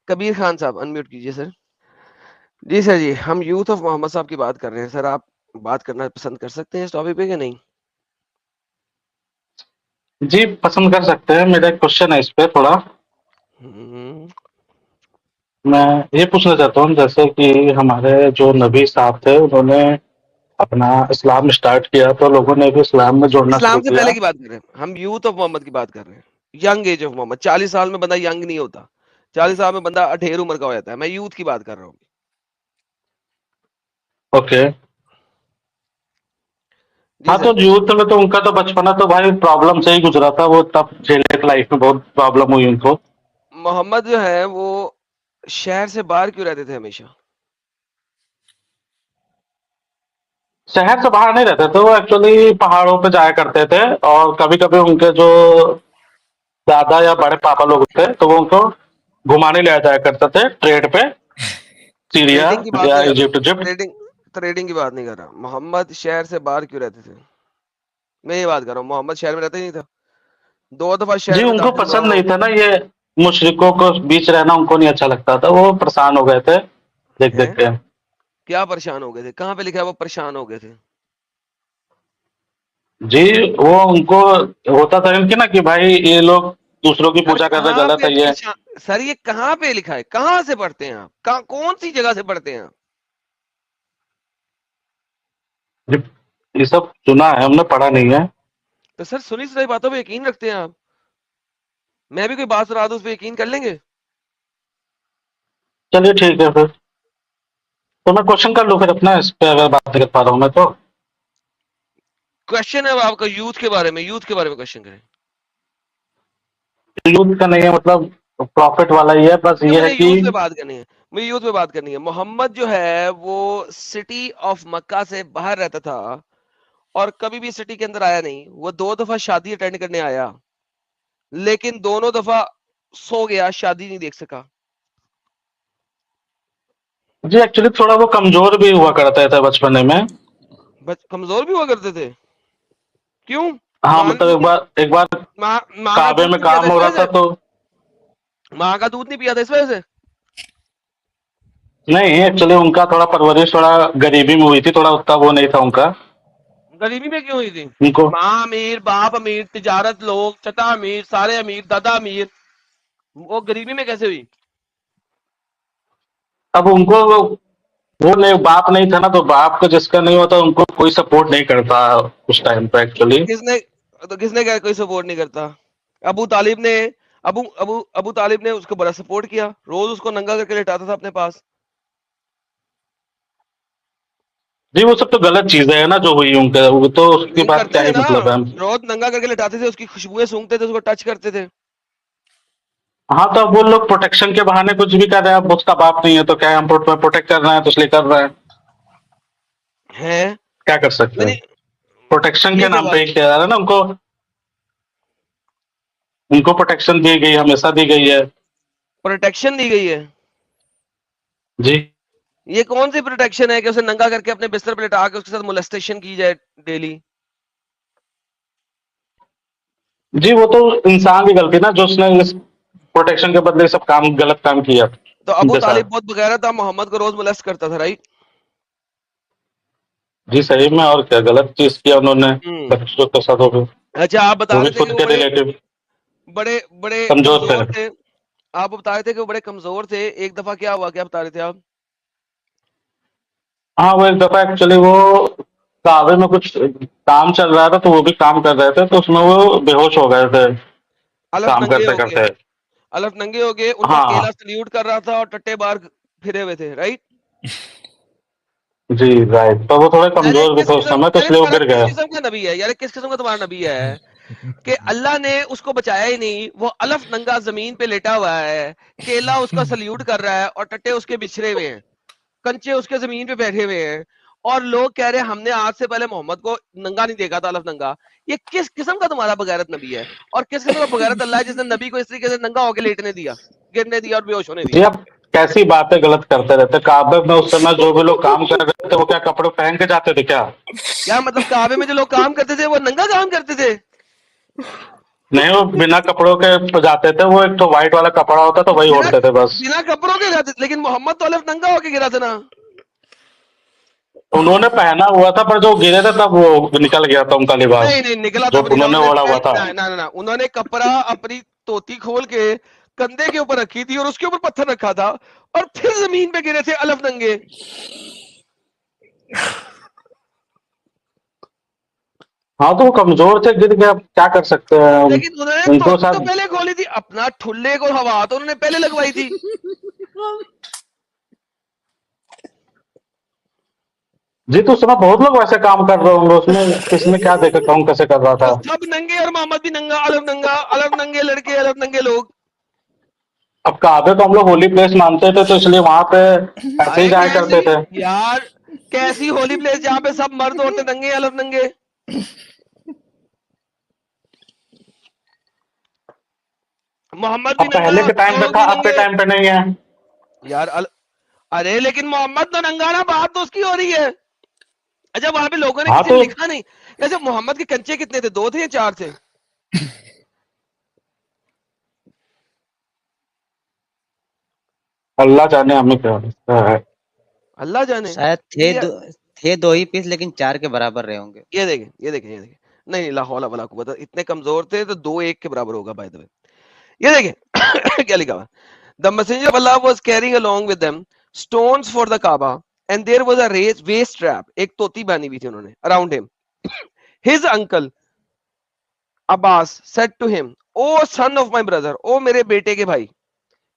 कबीर खान साहब अनम्यूट कीजिए सर। जी सर जी, हम यूथ ऑफ मोहम्मद साहब की बात कर रहे हैं सर, आप बात करना पसंद कर सकते हैं इस टॉपिक पे कि नहीं? जी, पसंद कर सकते हैं। मेरा एक क्वेश्चन है इस पे थोड़ा। हम्म, मैं ये पूछना चाहता हूँ जैसे कि हमारे जो नबी साहब थे उन्होंने अपना इस्लाम स्टार्ट किया तो लोगों ने भी इस्लाम में जोड़ना शुरू इस्लाम से किया। पहले की बात कर रहे हैं हम, यूथ ऑफ मोहम्मद की बात कर रहे हैं। यंग एज ऑफ मोहम्मद, 40 साल में बंदा यंग नहीं होता, 40 साल में बंदा अठेर उम्र का हो जाता है। मैं यूथ की बात कर रहा हूँ। ओके। जी हाँ, तो सर। यूथ में तो उनका तो बचपना तो भाई प्रॉब्लम से ही गुजरा था। वो तब झेले थे, लाइफ में बहुत प्रॉब्लम हुई उनको। मोहम्मद जो है वो शहर से बाहर क्यों रहते थे हमेशा? शहर से बाहर नहीं रहते थे वो, एक्चुअली पहाड़ों पे जाया करते थे। और कभी-कभी उनके जो दादा या बड़े पापा लोग थे तो वो उनको घुमाने ले जाया करते थे ट्रेड पे, सीरिया ट्रेडिंग की बात या नहीं कर रहा इजिप्ट हूँ, इजिप्ट ट्रेडिंग ट्रेडिंग की बात नहीं कर रहा। मोहम्मद शहर से बाहर क्यों रहते थे, मैं ये बात कर रहा हूँ। मोहम्मद शहर में रहता ही नहीं था, 2 दफा जी, शहर में उनको दाखिल हुआ पसंद वो। नहीं था ना ये मुशरिकों को बीच रहना, उनको नहीं अच्छा लगता था। वो परेशान हो गए थे देख हैं? देख के। क्या परेशान हो गए थे, कहाँ पे लिखा है वो परेशान हो गए थे? जी, वो उनको होता था इनके ना कि भाई ये लोग दूसरों की सर पूजा कर रहे कहाँ गलत पे है ये। परेशान, सर ये कहाँ पे लिखा है, कहाँ से पढ़ते हैं आप, कहाँ कौन सी जगह से पढ़ते हैं आप? जी, ये सब सुना है, हमने पढ़ा नहीं है। तो सर सुनी सुनाई बातों पे यकीन रखते हैं आप? मैं भी कोई बात सुना दूं उस पर यकीन कर लेंगे? चलिए ठीक है फिर। तो मैं क्वेश्चन कर लूँ फिर अपना, इस पे अगर बात नहीं कर पा रहा हूँ मैं तो। क्वेश्चन है अब आपका यूथ के बारे में, यूथ के बारे में क्वेश्चन करें। यूथ का नहीं है, मतलब प्रॉफिट वाला ही है, बस तो ये है मुझे कि यूथ पे बात करनी है, मुझे यूथ पे बात करनी है। मोहम्मद जो है वो सिटी ऑफ मक्का से बाहर रहता था और कभी भी सिटी के अंदर आया नहीं। वो 2 दफा शादी अटेंड करने आया, लेकिन दोनों दफा सो गया, शादी नहीं देख सका। जी एक्चुअली थोड़ा वो कमजोर भी हुआ करते थे बचपने में। कमजोर भी हुआ करते थे, क्यों? हाँ, माँ मतलब ने दूध एक बार माँ का काबे दूध में नहीं पिया था काम इस हो रहा वजह था से? तो। माँ का दूध नहीं पिया था इस वजह से? नहीं, एक्चुअली उनका थोड़ा परवरिश थोड़ा गरीबी में हुई थी, थोड़ा उतना वो नहीं था उनका। गरीबी में क्यों हुई थी? उनको माँ अमीर, बाप अमीर, तिजारत लोग, चचा अमीर, सारे अमीर, दादा अमीर, वो गरीबी में कैसे हुई? अब उनको वो नहीं, बाप नहीं था ना, तो बाप को जिसका नहीं होता उनको कोई सपोर्ट नहीं करता उस टाइम पे एक्चुअली। किसने तो किसने कहा कोई सपोर्ट नहीं करता? अबू तालिब ने, अबू तालिब ने उसको बड़ा सपोर्ट किया, रोज उसको नंगा करके लेटाता था अपने पास। जी, वो सब तो गलत चीजें है ना जो हुई उनके, वो तो उसकी नहीं बात करते क्या थे ही ना, मतलब है। रोज नंगा करके लेटाते थे, उसकी खुशबुएं सूंघते थे, उसको टच करते थे। हाँ, तो अब वो लोग प्रोटेक्शन के बहाने कुछ भी कर रहे हैं। अब उसका बाप नहीं है तो क्या है, हम प्रोटेक्ट कर रहे हैं तो इसलिए कर रहे हैं। हैं? क्या कर सकते हैं। नहीं प्रोटेक्शन ये के क्या नाम बात, पे ही किया जा रहा है ना उनको। उनको प्रोटेक्शन दी गई, हमेशा दी गई है। प्रोटेक्शन दी गई है? जी। ये कौन सी प्रोटेक्शन है कि उसे नंगा करके अपने बिस्तर पर लेटा के उसके साथ मोलेस्टेशन की जाए डेली? जी, वो तो इंसान की गलती ना, जो उसने इस प्रोटेक्शन के बदले सब काम, गलत काम किया तो अबू उनके तालिब साथ। बहुत बगैरत था, मोहम्मद को रोज मोलेस्ट करता था, राइट? जी सही में, और क्या गलत चीज किया उन्होंने हम्म। बच्चों के साथ। हो अच्छा, आप बता वो भी रहे थे कि खुद वो के बड़े रिलेटिव बड़े बड़े कमजोर थे। कमजोर थे। आप बता रहे थे कि वो बड़े कमजोर थे, एक दफा क्या हुआ, क्या बता रहे थे आप? हाँ, वो एक दफा एक्चुअली वो कावे में कुछ काम चल रहा था तो वो भी काम कर रहे थे, तो उसमें वो बेहोश हो गए थे अलफ काम नंगे करते हो गए, करते। अलफ नंगे हो गए, उनका हाँ केला सल्यूट कर रहा था और टट्टे बाहर फिरे हुए थे, राइट? जी, राइट। तो वो थोड़े यार कमजोर भी किस थे उस किस्म, समय, तो यार इसलिए वो तुम्हारा गिर किस गए। किस्म का नबी है, यार किस किस्म का तुम्हारा नबी है कि अल्लाह ने उसको बचाया ही नहीं, वो अलफ नंगा जमीन पे लेटा हुआ है, केला उसका सल्यूट कर रहा है और टट्टे उसके बिछड़े हुए हैं, कंचे उसके जमीन पे बैठे हुए हैं, और लोग कह रहे हैं हमने आज से पहले मोहम्मद को नंगा नहीं देखा था, अलफ नंगा। ये किस किस्म का तुम्हारा बगैरत नबी है? और किस किस्म का बगैरत अल्लाह है जिसने नबी को इस तरीके से नंगा होकर लेटने दिया, गिरने दिया और बेहोश होने जी, दिया? आप कैसी बातें गलत करते रहते। काबे में उस समय जो भी लोग काम कर रहे थे वो क्या कपड़े पहन के जाते थे क्या। क्या मतलब, काबे में जो लोग काम करते थे वो नंगा काम करते थे? नहीं, वो बिना कपड़ों के जाते थे, वो एक तो व्हाइट वाला कपड़ा होता तो वही बिना ओढ़ते थे बस। बिना कपड़ों के जाते, लेकिन मोहम्मद तो अलग नंगा होके गिरा था ना। उन्होंने पहना हुआ था, पर जो गिरे थे तब वो निकल गया था उनका लिबास, नहीं नहीं निकला जो तब नहीं था, उन्होंने उन्होंने ओढ़ा हुआ था। ना ना ना, उन्होंने कपड़ा अपनी धोती खोल के कंधे के ऊपर रखी थी और उसके ऊपर पत्थर रखा था और फिर जमीन पे गिरे थे अलफ नंगे। हाँ, तो वो कमजोर थे, गिर गया, अब क्या कर सकते हैं हम। लेकिन उन्होंने उनको धोती तो शायद। पहले खोली थी, अपना ठुल्ले को हवा तो उन्होंने पहले लगवाई थी। जी, तो उसमें बहुत लोग वैसे काम कर रहे होंगे, उसमें किसने क्या देखा कौन कैसे कर रहा था। तो सब नंगे और मोहम्मद भी नंगा, अलफ नंगे लड़के, अलफ नंगे लोग। अब काबे को हम लोग होली प्लेस मानते थे, तो इसलिए वहां पे ऐसे ही अरे जाया कैसी करते थे। यार, कैसी होली प्लेस जहाँ पे सब मर्द औरतें नंगे, अलफ नंगे। मोहम्मद भी अब नंगा, पहले के टाइम पे लोग था, भी अब के नंगे। टाइम पे नहीं है। यार अरे लेकिन मोहम्मद तो नंगा ना, बात तो उसकी हो रही है। अच्छा वहां पे लोगों ने हाँ, किसी ने तो लिखा नहीं। अच्छा मोहम्मद के कंचे कितने थे, 2 थे या 4 थे? अल्लाह जाने हमें क्या है। अल्लाह जाने। शायद ये थे 2 ही पीस, लेकिन 4 के बराबर रहे होंगे। ये देखें, ये देखें, ये देखें। नहीं नहीं, ला हौला वला कुव्वत, इतने कमजोर थे तो 2 1 के बराबर होगा बाय द वे। ये देखें क्या लिखा हुआ। The messenger of Allah was carrying along with them stones for the Kaaba and there was a race waist trap, एक तोती बानी हुई थी उन्होंने around him. His uncle Abbas said to him, O son of my brother, ओ मेरे बेटे के भाई,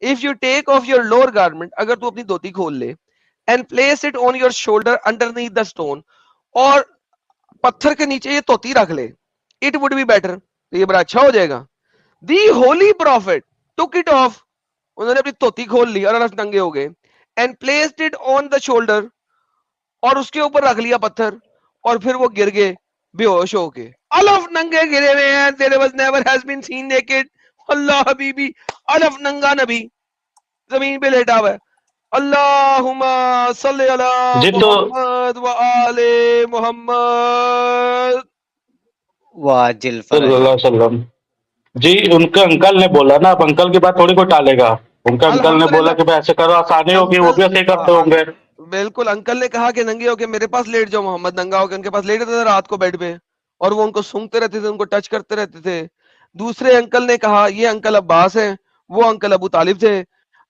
if you take off your lower garment, अगर तू अपनी धोती खोल ले, and place it on your shoulder underneath the stone, और पत्थर के नीचे ये तोती रख ले, इट वुड बी बेटर, तो ये बड़ा अच्छा हो जाएगा। The holy prophet took it off, उन्होंने अपनी धोती खोल ली और अरफ नंगे हो गए, and placed it on the shoulder, और उसके ऊपर रख लिया पत्थर, और फिर वो गिर गए बेहोश होके। अलफ नंगे गिरे हुए हैं, there was never has been seen naked, अल्लाह हबीबी, अलफ नंगा नबी जमीन पे लेटा हुआ है। अल्लाहुम्मा सल्ली अला जी, तो मोहम्मद व आले मोहम्मद। वाजिल सल्लल्लाहु फरज। अलैहि वसल्लम। जी, उनके अंकल ने बोला ना, अब अंकल की बात थोड़ी कोई टालेगा। उनके अंकल ने बोला कि अल्हम्दुलिल्लाह। भाई ऐसे करो, आसानी होगी, वो अंकल, भी ऐसे ही करते होंगे। बिल्कुल अंकल ने कहा कि नंगे होके मेरे पास लेट जाओ, मोहम्मद नंगा होके उनके पास लेट जाता था रात को बेड पे, और वो उनको सूंघते रहते थे, उनको टच करते रहते थे। दूसरे अंकल ने कहा, ये अंकल अब्बास हैं, वो अंकल अबू तालिब थे।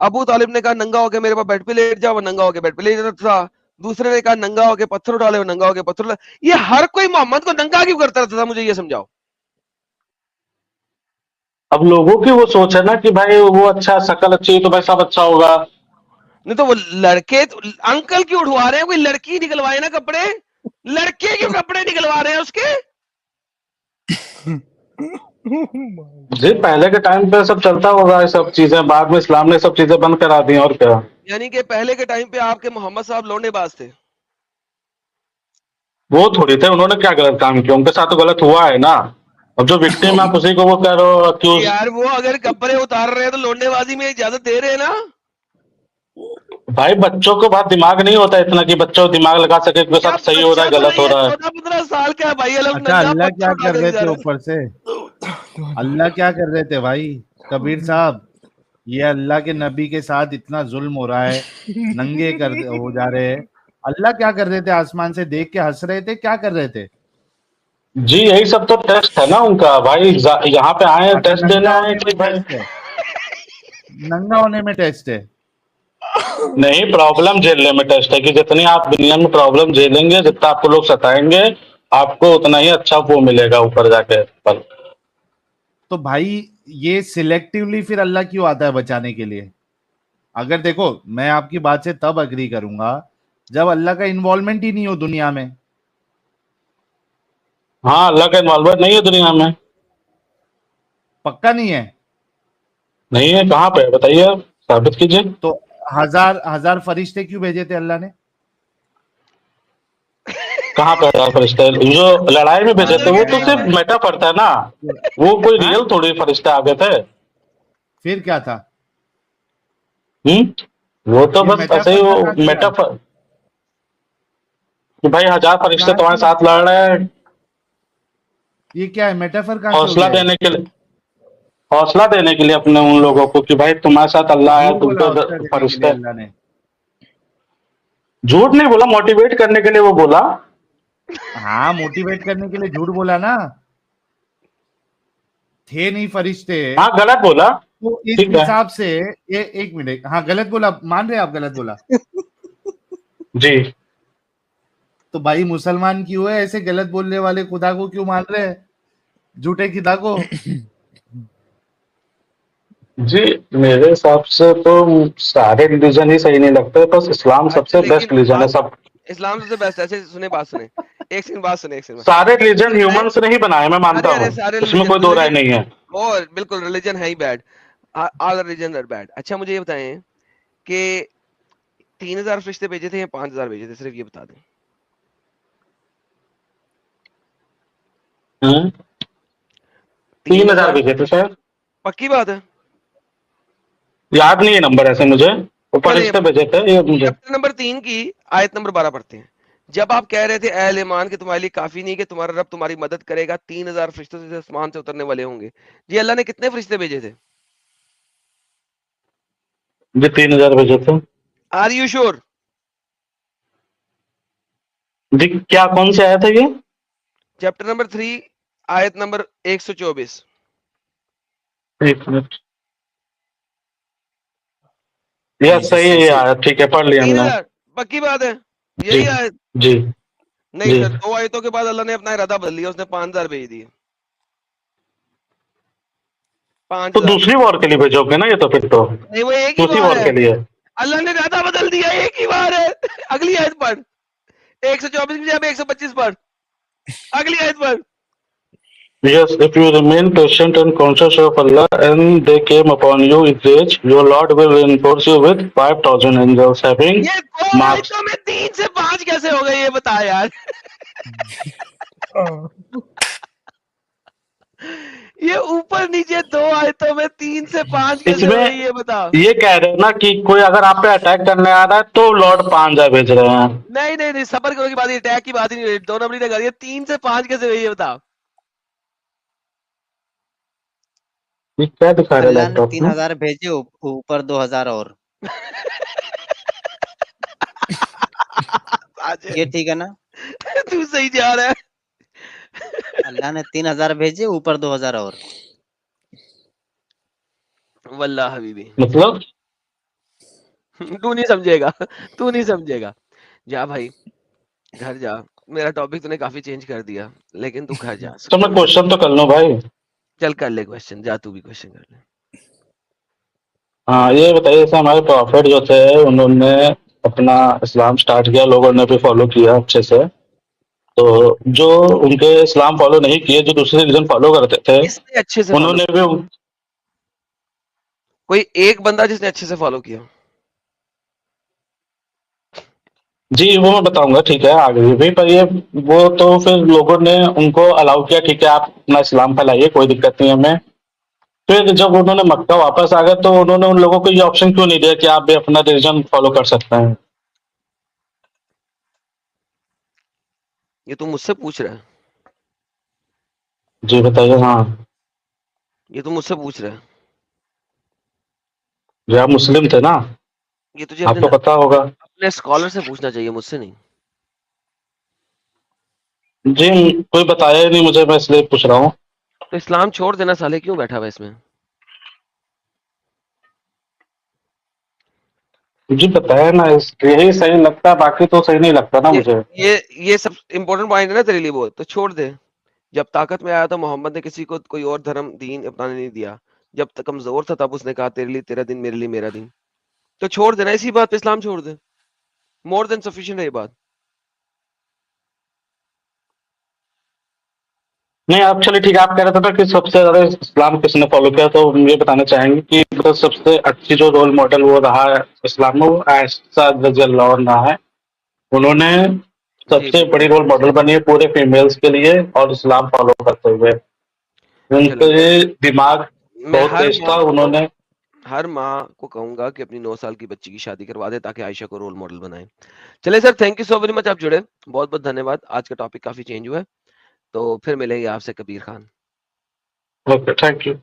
अबू तालिब ने कहा नंगा होके मेरे पास बेड पे लेट जाओ, वो नंगा होके बेड पे लेट जाता था। दूसरे ने कहा नंगा होके पत्थर उठा ले, वो नंगा होके पत्थर उठा। ये हर कोई मोहम्मद को नंगा क्यों करता रहता था, मुझे ये समझाओ। अब लोगों की वो सोच है ना कि भाई वो अच्छा, शक्ल अच्छी है तो भाई सब अच्छा होगा। नहीं तो वो लड़के तो, अंकल क्यों उठवा रहे हैं, कोई लड़की निकलवाए ना कपड़े, लड़के क्यों कपड़े निकलवा रहे हैं उसके। जी, पहले के टाइम पे सब चलता होगा ये सब चीजें, बाद में इस्लाम ने सब चीजें बंद करा दी, और क्या। यानी कि पहले के टाइम पे आपके मोहम्मद साहब लौंडेबाज थे। वो थोड़ी थे, उन्होंने क्या गलत काम किया, उनके साथ तो गलत हुआ है ना। अब जो विक्टिम है, आप उसी को वो कह रहे हो अक्यूज। यार वो अगर कपड़े उतार रहे हैं तो लौंडेबाजी में इजाजत दे रहे हैं ना। भाई, बच्चों को बहुत दिमाग नहीं होता इतना कि बच्चों दिमाग लगा सके कि क्या सब सही हो रहा बच्चा है तो गलत नहीं हो है, रहा है। 14 15 साल का है भाई, अलग अच्छा, नंगा अल्लाह पत्थर क्या उठा कर कर रहे जा थे रहा ऊपर से? अल्लाह क्या कर रहे थे भाई? कबीर साहब, ये अल्लाह के नबी के साथ इतना जुल्म हो रहा है, नंगे कर हो जा रहे हैं। अल्लाह क्या कर रहे थे? आसमान से देख के हंस रहे थे? क्या कर रहे थे? जी, यही सब तो टेस्ट है ना उनका भाई, यहाँ पे आए हैं अच्छा, टेस्ट देने नंगा आए हैं होने कि में भाई। टेस्ट है? नंगा होने में टेस्ट है? नहीं, प्रॉब्लम झेलने में टेस्ट है कि जितनी आप दुनिया में प्रॉब्लम झेलेंगे, जितना आपको लोग सताएंगे, आपको उतना ही अच्छा वो मिलेगा ऊपर जाके फल। तो भाई ये सिलेक्टिवली फिर अल्लाह क्यों आता है बचाने के लिए? अगर देखो, मैं आपकी बात से तब अग्री करूंगा जब अल्लाह का इन्वॉल्वमेंट ही नहीं हो दुनिया में। हाँ, अल्लाह का इन्वॉल्वमेंट नहीं है दुनिया में। पक्का नहीं है? नहीं है, कहाँ पे है बताइए, आप साबित कीजिए। तो हजार हजार फरिश्ते क्यों भेजे थे अल्लाह ने? कहाँ पे है फरिश्ते जो लड़ाई में भेजे थे? बदल वो के तो टाइम सिर्फ पे मेटाफर था ना, वो कोई हाँ, रियल थोड़ी फरिश्ते आ गए थे। फिर क्या था? वो तो ये बस ऐसे ही, मेटाफर वो का कहाँ से आया? मेटाफर कि भाई 1000 फरिश्ते कहाँ तुम्हारे से? साथ लड़ रहे हैं, ये क्या है? मेटाफर कहाँ से हो हौसला गया ये? देने के लिए। हौसला देने के लिए अपने उन लोगों को कि भाई तुम्हारे साथ अल्लाह है, झूठ तुम बोला पे हौसला देने के फरिश्ते। लिए अल्लाह ने। झूठ नहीं बोला, मोटिवेट करने के लिए वो बोला। हाँ, मोटिवेट करने के लिए झूठ बोला ना, थे नहीं फरिश्ते। हाँ गलत बोला, तो इस ठीक है हिसाब से ये एक मिनट, हाँ गलत बोला, मान रहे आप गलत बोला? जी। तो भाई मुसलमान क्यों है ऐसे गलत बोलने वाले खुदा को क्यों मान रहे हैं, झूठे खुदा को? जी मेरे हिसाब से तो सारे रिलीजन ही सही नहीं लगते, बस इस्लाम अच्छा सबसे लेकिन बेस्ट रिलीजन है। बात, सब इस्लाम सबसे बेस्ट है। अच्छा सुने, बात सुने, एक सेकंड बात सुने, एक सेकंड। सारे रिलीजन रिलीजन है, ह्यूमंस ने ही बनाए, मैं मानता अरे अरे हूँ, सारे उसमें कोई दो राय रिलीजन, नहीं है। और बिल्कुल रिलीजन है ही bad, all religion are bad. अच्छा मुझे ये बताएं कि 3000 फरिश्ते भेजे थे या 5000 भेजे थे, सिर्फ ये बता दें। 3000 3000 भेजे थे शायद, पक्की बात है? याद नहीं है नंबर ऐसे मुझे, वो चलिए फरिश्ते भेजे थे ये मुझे। चैप्टर नंबर 3 की आयत नंबर 12 पढ़ते हैं। जब आप कह रहे थे अहले ईमान के तुम्हारे लिए काफी नहीं कि तुम्हारा रब तुम्हारी मदद करेगा, 3000 फरिश्तों से आसमान से उतरने वाले होंगे, जी अल्लाह ने कितने फरिश्ते भेजे थे? जी 3000 भेजे थे। Are you sure? जी क्या, कौन से आया था ये? चैप्टर नंबर 3 आयत नंबर 124। एक मिनट, यह सही है, ये आया, ठीक है पढ़ लिया हमने। 3000 पक्की बात है? जी यही आयत? जी नहीं जी। सर, 2 आयतों के बाद अल्लाह ने अपना इरादा बदल लिया, उसने 5000 भेज दिए। तो 5000 दूसरी वॉर के लिए भेजोगे ना ये, तो फिर तो नहीं, वो एक ही दूसरी बार वॉर है, के लिए। अल्लाह ने इरादा बदल दिया, एक ही बार है। अगली आयत पढ़, 124 की जगह 125 पढ़, अगली आयत पढ़। Yes, if you remain patient and conscious of Allah, and they came upon you with rage, your Lord will reinforce you with 5,000 angels having ये 2 marks. आयतों में 3 से 5 कैसे हो गए, ये बता यार। ये ऊपर नीचे 2 आयतों में 3 से 5 कैसे हो गए, इसमें ये बता। ये कह रहे हैं ना कि कोई अगर आप पे अटैक करने आ रहा है तो लॉर्ड 5,000 भेज रहे हैं। नहीं नहीं नहीं, सबर करो की बात, अटैक की बात ही नहीं, 2 नंबर ने कर दिया, 3 से 5 कैसे हुई, ये बता। ये क्या दिखा रहे हैं अल्लाह ने लैपटॉप में? 3000 भेजे, ऊपर 2000 और। ये ठीक है ना? तू सही जा रहा है। अल्लाह ने 3000 भेजे, ऊपर 2000 और। वल्लाह हबीबी, मतलब तू नहीं समझेगा, तू नहीं समझेगा। जा भाई घर जा, मेरा टॉपिक तूने काफी चेंज कर दिया, लेकिन तू घर जा तो मैं सुकून से। क्वेश्चन तो कर लूं भाई। चल कर ले क्वेश्चन, जा तू भी क्वेश्चन कर ले। हाँ ये बताइए, जैसे हमारे प्रॉफिट जो थे उन्होंने अपना इस्लाम स्टार्ट किया, लोगों ने भी फॉलो किया अच्छे से, तो जो उनके इस्लाम फॉलो नहीं किए, जो दूसरे रिलीजन फॉलो करते थे, किसने अच्छे से फॉलो? उन्होंने भी कोई एक बंदा जिसने अच्छे से फॉलो किया? जी वो मैं बताऊंगा, ठीक है आगे भी, पर ये वो तो फिर लोगों ने उनको अलाउ किया, ठीक है आप अपना इस्लाम फैलाइए, कोई दिक्कत नहीं है हमें। फिर जब उन्होंने मक्का वापस आ गए तो उन्होंने उन लोगों को ये ऑप्शन क्यों नहीं दिया कि आप भी अपना रिलीजन फॉलो कर सकते हैं? ये तू मुझसे पूछ रहा है? जी बताइए। हाँ ये तू मुझसे पूछ रहा है? जी आप मुस्लिम थे ना, ये तुझे अपने आपको पता होगा। अपने स्कॉलर से पूछना चाहिए, मुझसे नहीं। जी कोई बताया ही नहीं मुझे, मैं इसलिए पूछ रहा हूँ। तो इस्लाम छोड़ देना साले, क्यों बैठा हुआ है इसमें? जी बताया ना, यही सही लगता है, बाकी तो सही नहीं लगता ना ये मुझे। ये ये सब इंपॉर्टेंट पॉइंट है ना तेरे लिए, वो तो छोड़ दे। जब ताकत में आया तो मोहम्मद ने किसी को कोई और धर्म दीन अपनाने नहीं दिया, जब तक कमजोर था तब उसने कहा तेरे लिए तेरा दिन, मेरे लिए मेरा दिन। तो छोड़ देना, इसी बात पे इस्लाम छोड़ दे, मोर देन सफिशिएंट है ये बात। नहीं आप चलिए ठीक है, आप कह रहे थे ना कि सबसे ज्यादा इस्लाम किसने फॉलो किया, तो हम ये बताना चाहेंगे कि मतलब सबसे अच्छी जो रोल मॉडल वो रहा है इस्लाम में, वो आयशा रज़ी अल्लाह अन्हा है। उन्होंने जी सबसे बिल्कुल बड़ी रोल मॉडल बनी है पूरे फीमेल्स के लिए, और इस्लाम फॉलो करते हुए। चलो, उनके दिमाग मैं बहुत तेज था, उन्होंने। हर माँ को कहूंगा कि अपनी 9 साल की बच्ची की शादी करवा दे, ताकि आयशा को रोल मॉडल बनाए। चले sir, thank you so very much, आप जुड़े, बहुत बहुत धन्यवाद। आज का टॉपिक काफी चेंज हुआ है, तो फिर मिलेंगे आपसे Kabir Khan. Okay thank you.